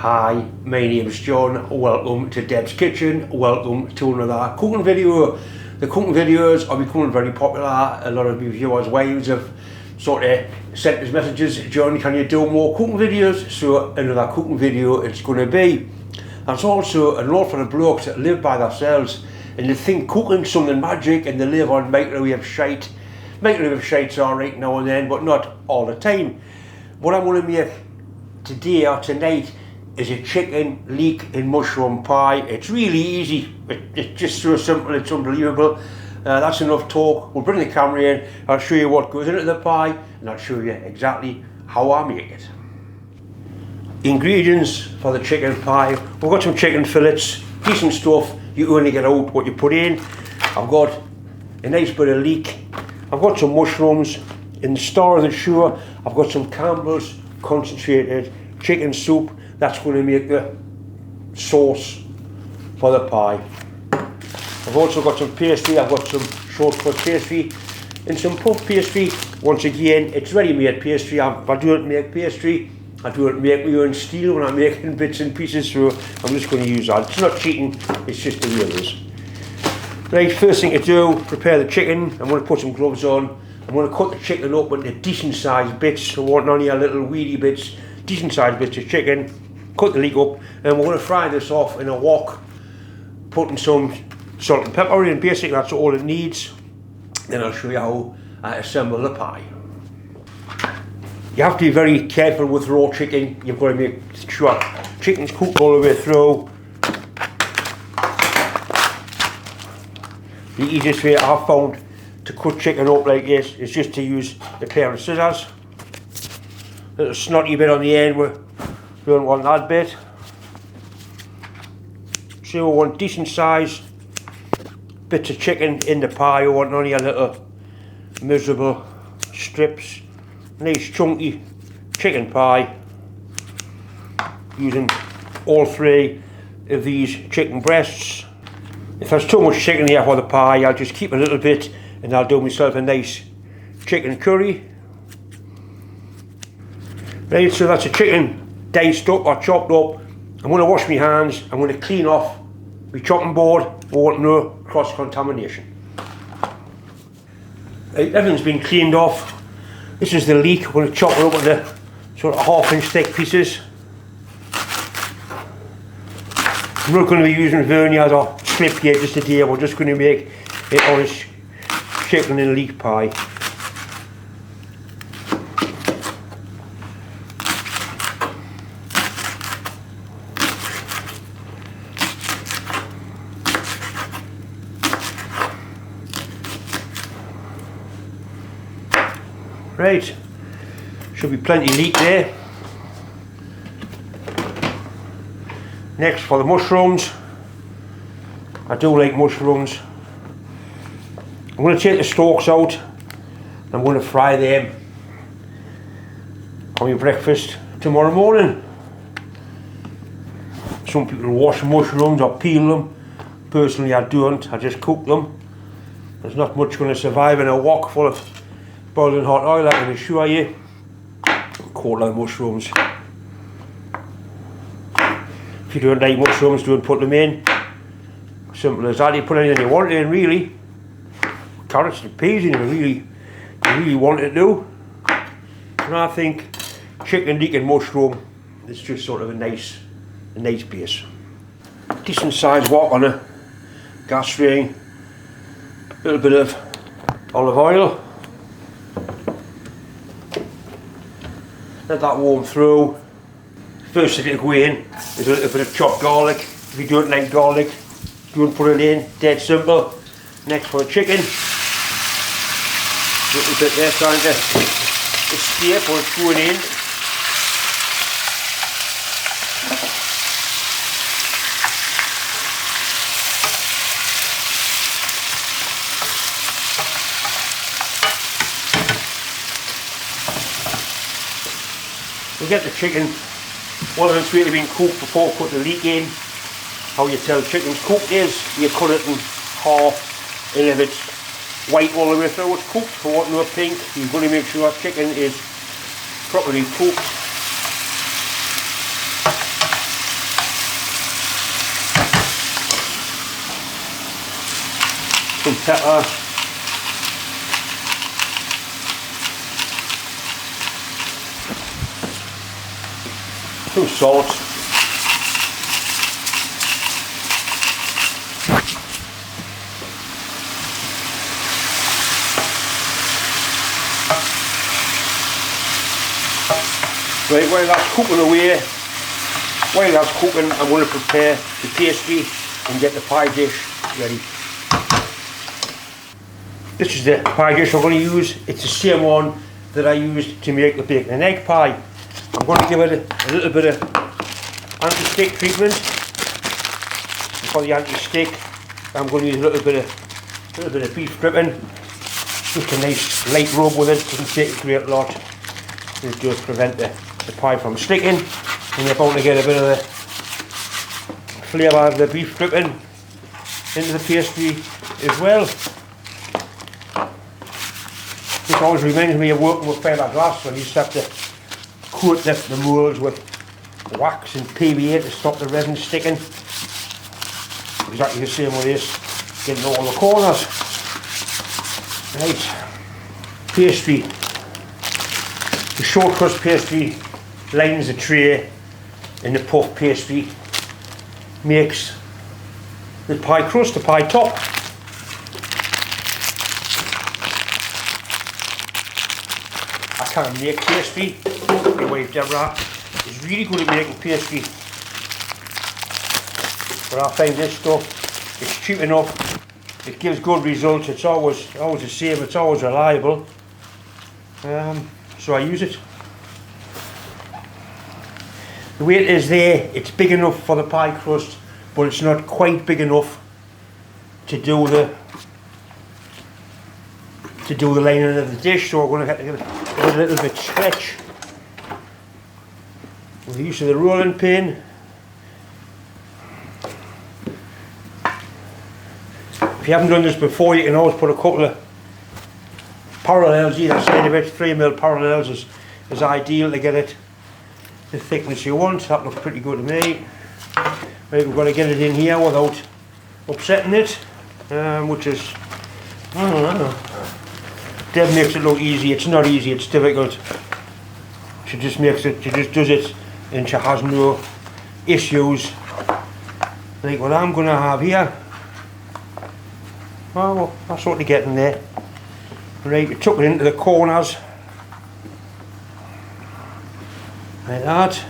Hi, my name's John. Welcome to Deb's Kitchen. Welcome to another cooking video. The cooking videos are becoming very popular. A lot of you viewers' wives have sort of sent us messages, John, can you do more cooking videos? So another cooking video it's going to be. There's also an awful lot of blokes that live by themselves and they think cooking's something magic and they live on microwave shite. Microwave shite's alright now and then, but not all the time. What I'm going to make today or tonight is a chicken leek and mushroom pie. It's really easy. It's just so simple, it's unbelievable. That's enough talk. We'll bring the camera in, I'll show you what goes into the pie and I'll show you exactly how I make it. Ingredients for the chicken pie. We've got some chicken fillets, decent stuff. You only get out what you put in. I've got a nice bit of leek. I've got some mushrooms. In the store of the show, I've got some Campbell's concentrated chicken soup. That's going to make the sauce for the pie. I've also got some pastry. I've got some shortcut pastry and some puff pastry. Once again, it's ready-made pastry. I don't make pastry. I don't make my own steel when I'm making bits and pieces, so I'm just going to use that. It's not cheating, it's just the way it is. Right, first thing to do, prepare the chicken. I'm going to put some gloves on. I'm going to cut the chicken up into decent sized bits. I want none of your little weedy bits, decent sized bits of chicken. Cut the leek up, and we're going to fry this off in a wok, putting some salt and pepper in. Basically, that's all it needs. Then I'll show you how I assemble the pie. You have to be very careful with raw chicken. You've got to make sure chicken's cooked all the way through. The easiest way I've found to cut chicken up like this is just to use a pair of scissors. A little snotty bit on the end, we don't want that bit. So we want decent size bits of chicken in the pie. We want only a little miserable strips. Nice chunky chicken pie using all three of these chicken breasts. If there's too much chicken here for the pie, I'll just keep a little bit and I'll do myself a nice chicken curry. Right, so that's a chicken diced up or chopped up. I'm going to wash my hands. I'm going to clean off my chopping board. We want no cross-contamination. Right, everything's been cleaned off. This is the leek. I'm going to chop it up into sort of 1/2 inch thick pieces. I'm not going to be using verniers or slip gauges today. We're just going to make an honest chicken and leek pie. Right, should be plenty of leek there. Next for the mushrooms. I do like mushrooms. I'm going to take the stalks out. I'm going to fry them for my breakfast tomorrow morning. Some people wash mushrooms or peel them. Personally I don't, I just cook them. There's not much going to survive in a wok full of boiling hot oil, I can assure you. Quarter of mushrooms. If you don't like mushrooms, don't put them in. Simple as that. You put anything you want in, really. Carrots and peas in, you really want it to. And I think chicken, leek and mushroom is just sort of a nice base. Decent sized wok on a gas ring. A little bit of olive oil. Let that warm through. First thing to go in is a little bit of chopped garlic. If you don't like garlic, don't put it in, dead simple. Next for the chicken. A little bit there trying to escape or it's going in. We get the chicken, well it's really been cooked before put the leek in. How you tell chicken's cooked is you cut it in half, and if it's white all the way through it's cooked. For what no pink, you've got to make sure chicken is properly cooked. some pepper, some salt, right, while that's cooking away, while that's cooking, I'm going to prepare the pastry and get the pie dish ready. This is the pie dish I'm going to use. It's the same one that I used to make the bacon and egg pie. I'm going to give it a little bit of anti-stick treatment. And for the anti-stick, I'm going to use a little bit of beef dripping. Just a nice light rub with it. Doesn't take a great lot. It does prevent the pie from sticking, and you're bound to get a bit of the flavour of the beef dripping into the pastry as well. This always reminds me of working with fiberglass, when you used to have to coat the moulds with wax and PVA to stop the resin sticking. Exactly the same with this, getting all the corners. Right, pastry. The short crust pastry lines the tray, and the puff pastry makes the pie crust, the pie top. I can't make pastry. My wife Deborah is really good at making pastry, but I find this stuff, it's cheap enough, it gives good results, it's always the same, it's always reliable, so I use it. The way it is there, it's big enough for the pie crust, but it's not quite big enough to do the lining of the dish, so we're going to have to give it a little bit stretch with the use of the rolling pin. If you haven't done this before, you can always put a couple of parallels either side of it. 3mm parallels is ideal to get it the thickness you want. That looks pretty good to me. Right, we've got to get it in here without upsetting it, which is, I don't know. Deb makes it look easy. It's not easy, it's difficult. She just makes it, she just does it, and she has no issues like what I'm going to have here. Well, that's what they're getting there. Right, we tuck it into the corners like that.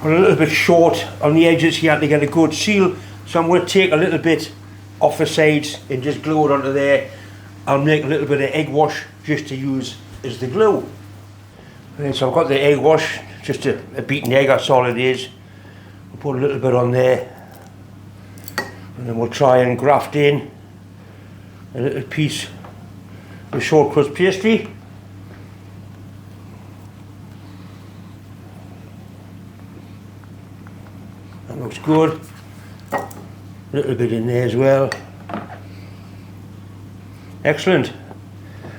We're a little bit short on the edges here to get a good seal, so I'm going to take a little bit off the sides and just glue it onto there. I'll make a little bit of egg wash just to use as the glue. Right, so I've got the egg wash, just a beaten egg, that's all it is. We'll put a little bit on there, and then we'll try and graft in a little piece of short crust pastry. That looks good. A little bit in there as well. Excellent.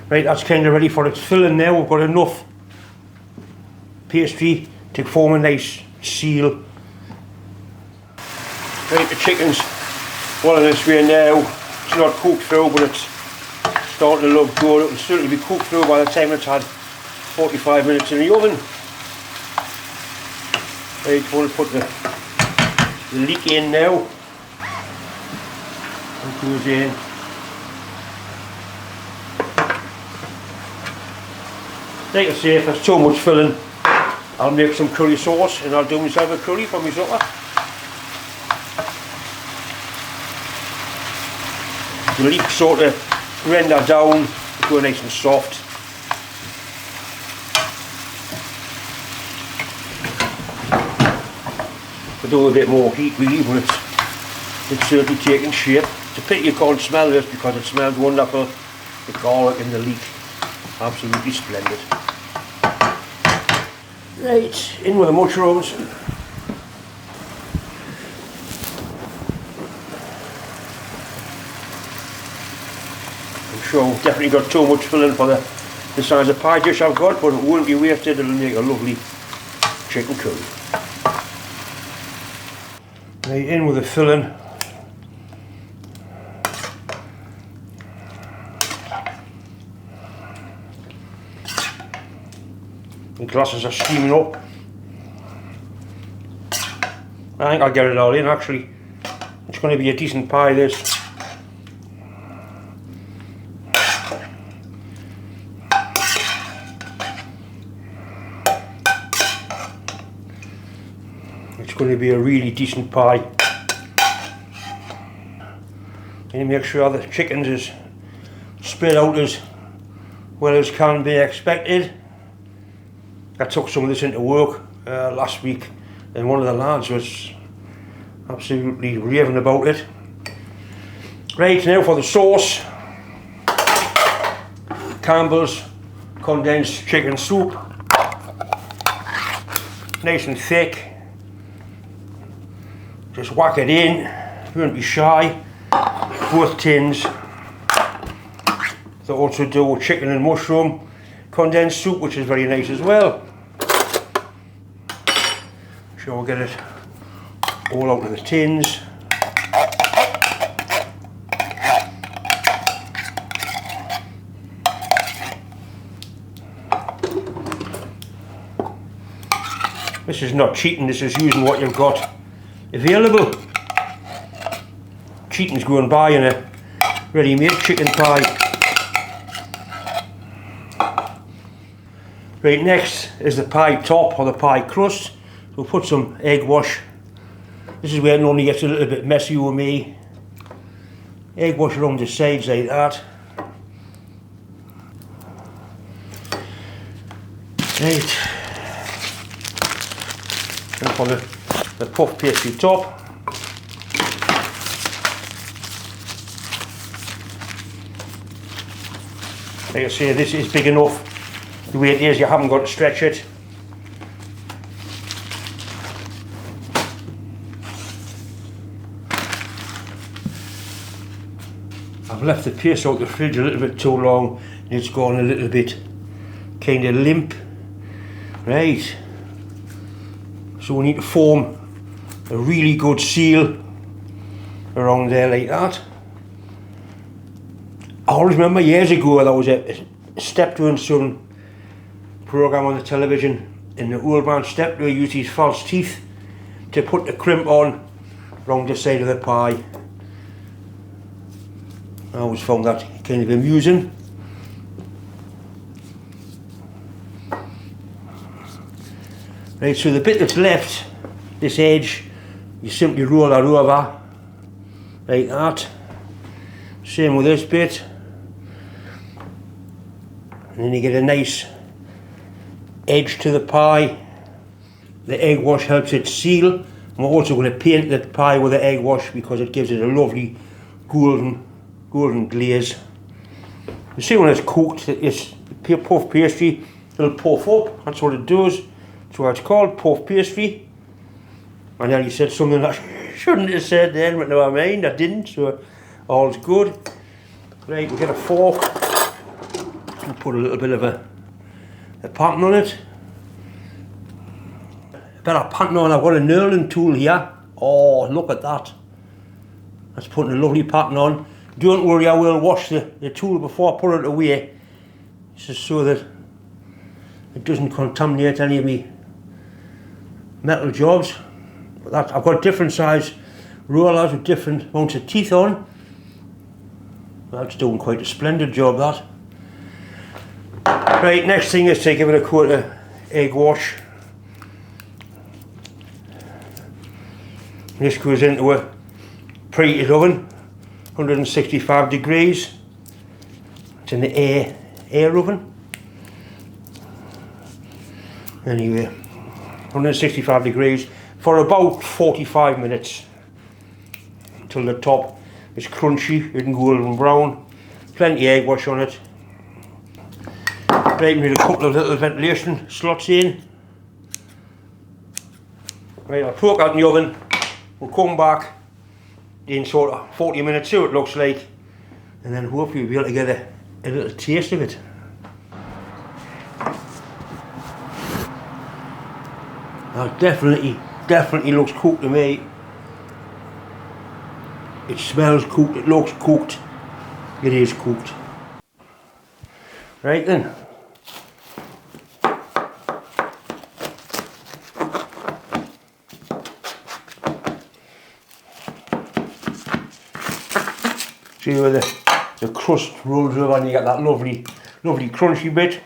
Right, that's kind of ready for its filling now. We've got enough pastry to form a nice seal. Right, the chicken's well in this way now. It's not cooked through, but it's starting to look good. It will certainly be cooked through by the time it's had 45 minutes in the oven. Right, I'm going to put the leek in now. It goes in. Like I say, if there's too much filling, I'll make some curry sauce and I'll do myself a curry for my supper. The leek sort of render down, go nice and soft. But do a bit more heat really, but it's certainly taking shape. It's a pity you can't smell this because it smells wonderful. The garlic and the leek, absolutely splendid. Right, in with the mushrooms. I'm sure I've definitely got too much filling for the size of pie dish I've got, but it won't be wasted. It'll make a lovely chicken curry. Right, in with the filling. The glasses are steaming up. I think I'll get it all in actually. It's going to be a decent pie this. It's going to be a really decent pie. And make sure the chickens is spread out as well as can be expected. I took some of this into work last week and one of the lads was absolutely raving about it. Right, now for the sauce. Campbell's condensed chicken soup. Nice and thick. Just whack it in, don't be shy. Both tins. They also do chicken and mushroom condensed soup, which is very nice as well. Sure, we'll get it all out of the tins. This is not cheating, this is using what you've got available. Cheating's going by in a ready-made chicken pie. Right, next is the pie top or the pie crust. We'll put some egg wash. This is where it normally gets a little bit messy with me. Egg wash around the sides like that. Right. And for the puff pastry top. Like I say, this is big enough. The way it is, you haven't got to stretch it. I've left the paste out the fridge a little bit too long and it's gone a little bit kind of limp. Right, so we need to form a really good seal around there like that. I always remember years ago there was a step doing some program on the television, and the old man stepper used his false teeth to put the crimp on around the side of the pie. I always found that kind of amusing. Right, so the bit that's left, this edge, you simply roll that over like that. Same with this bit. And then you get a nice edge to the pie. The egg wash helps it seal. And we're also going to paint the pie with the egg wash because it gives it a lovely golden glaze. You see when it's cooked, it's puff pastry, it'll puff up, that's what it does. That's why it's called puff pastry. And then you said something that I shouldn't have said then, but never mind, I didn't, so all's good. Right, we'll get a fork and put a little bit of a pattern on it. A better pattern on, I've got a knurling tool here. Oh, look at that. That's putting a lovely pattern on. Don't worry, I will wash the tool before I put it away. This is so that it doesn't contaminate any of me metal jobs. But I've got different size rollers with different amounts of teeth on. That's doing quite a splendid job, that. Right, next thing is to give it a coat of egg wash. This goes into a preheated oven, 165 degrees. It's in the air oven. Anyway, 165 degrees for about 45 minutes until the top is crunchy and golden brown. Plenty of egg wash on it. Right, we need a couple of little ventilation slots in. Right, I'll poke out in the oven. We'll come back in sort of 40 minutes, see what it looks like, and then hopefully we'll be able to get a little taste of it. That definitely looks cooked to me. It smells cooked, it looks cooked, it is cooked. Right then. See where the crust rolls over and you get that lovely crunchy bit.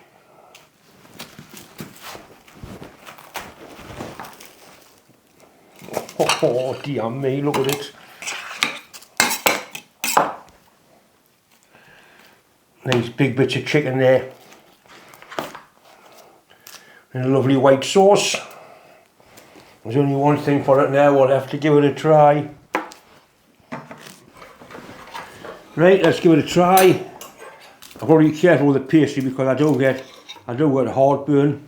Oh dear me, look at it. Nice big bits of chicken there. And a lovely white sauce. There's only one thing for it now, we'll have to give it a try. Right, let's give it a try. I've got to be careful with the pastry because I do get heartburn.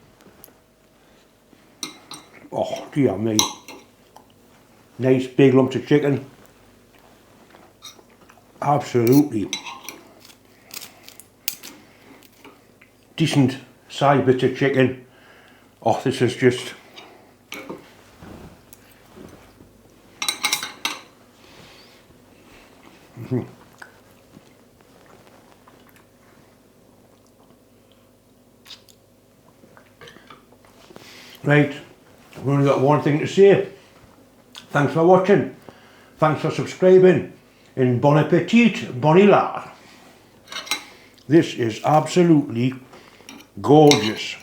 Oh dear me. Nice big lumps of chicken. Absolutely. Decent sized bits of chicken. Oh, this is just... Right, we've only got one thing to say. Thanks for watching, thanks for subscribing, and bon appetit, bonne la. This is absolutely gorgeous.